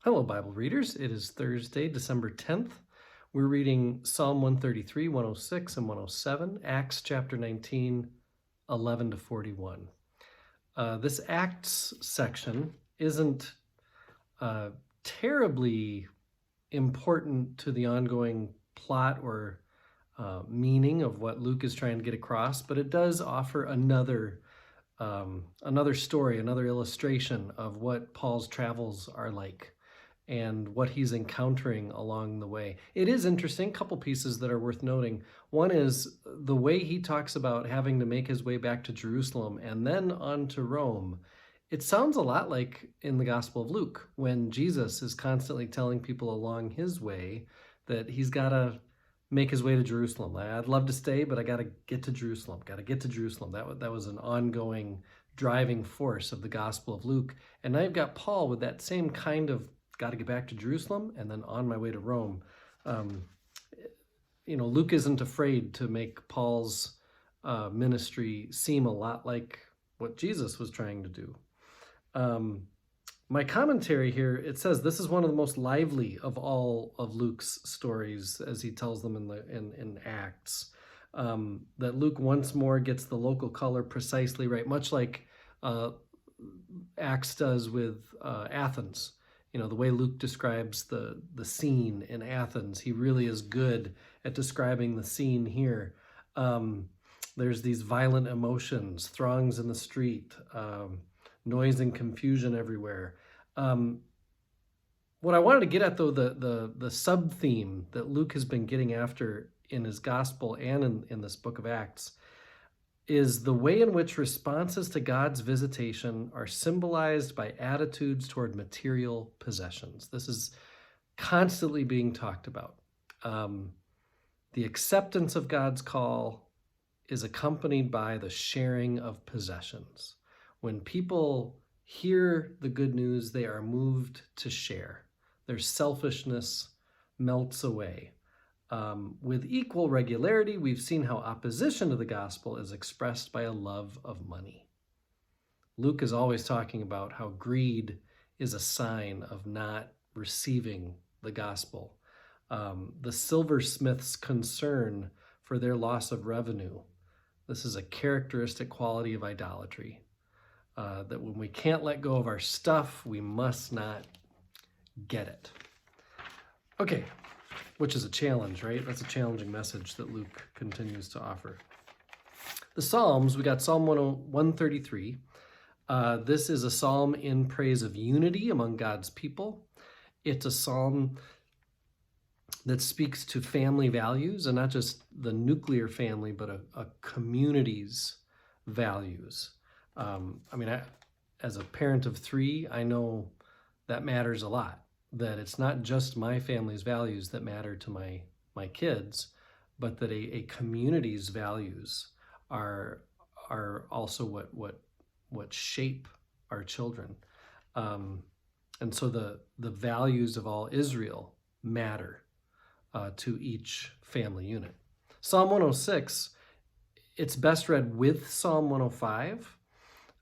Hello, Bible readers. It is Thursday, December 10th. We're reading Psalm 133, 106, and 107, Acts chapter 19, 11 to 41. This Acts section isn't terribly important to the ongoing plot or meaning of what Luke is trying to get across, but it does offer another story, another illustration of what Paul's travels are like and what he's encountering along the way. It is interesting, a couple pieces that are worth noting. One is the way he talks about having to make his way back to Jerusalem and then on to Rome. It sounds a lot like in the Gospel of Luke, when Jesus is constantly telling people along his way that he's got to make his way to Jerusalem. I'd love to stay, but I got to get to Jerusalem. Got to get to Jerusalem. That was an ongoing driving force of the Gospel of Luke. And now you've got Paul with that same kind of got to get back to Jerusalem and then on my way to Rome. Luke isn't afraid to make Paul's ministry seem a lot like what Jesus was trying to do. My commentary here, it says this is one of the most lively of all of Luke's stories as he tells them in Acts. That Luke once more gets the local color precisely right, much like Acts does with Athens. The way Luke describes the scene in Athens, he really is good at describing the scene here. There's these violent emotions, throngs in the street, noise and confusion everywhere. What I wanted to get at, though, the sub-theme that Luke has been getting after in his gospel and in this book of Acts is the way in which responses to God's visitation are symbolized by attitudes toward material possessions. This is constantly being talked about. The acceptance of God's call is accompanied by the sharing of possessions. When people hear the good news, they are moved to share. Their selfishness melts away. With equal regularity, we've seen how opposition to the gospel is expressed by a love of money. Luke is always talking about how greed is a sign of not receiving the gospel. The silversmith's concern for their loss of revenue. This is a characteristic quality of idolatry. That when we can't let go of our stuff, we must not get it. Okay. Which is a challenge, right? That's a challenging message that Luke continues to offer. The Psalms, we got Psalm 133. This is a psalm in praise of unity among God's people. It's a psalm that speaks to family values, and not just the nuclear family, but a community's values. As a parent of three, I know that matters a lot. That it's not just my family's values that matter to my kids, but that a community's values are also what shape our children. And so the values of all Israel matter to each family unit. Psalm 106, it's best read with Psalm 105.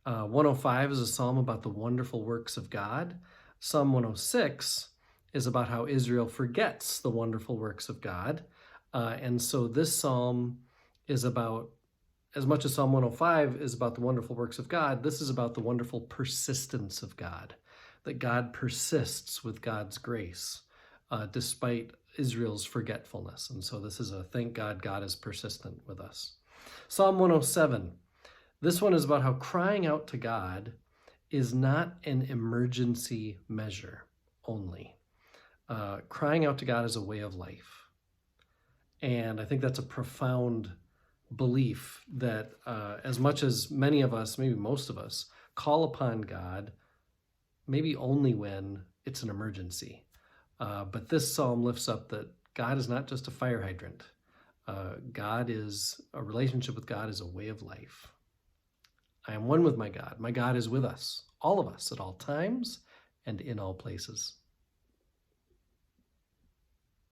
105 is a psalm about the wonderful works of God. Psalm 106 is about how Israel forgets the wonderful works of God. And so this psalm is about, as much as Psalm 105 is about the wonderful works of God, this is about the wonderful persistence of God, that God persists with God's grace despite Israel's forgetfulness. And so this is a thank God, God is persistent with us. Psalm 107, this one is about how crying out to God is not an emergency measure only. Crying out to God is a way of life. And I think that's a profound belief that as much as many of us, maybe most of us, call upon God, maybe only when it's an emergency. But this psalm lifts up that God is not just a fire hydrant. A relationship with God is a way of life. I am one with my God. My God is with us, all of us, at all times and in all places.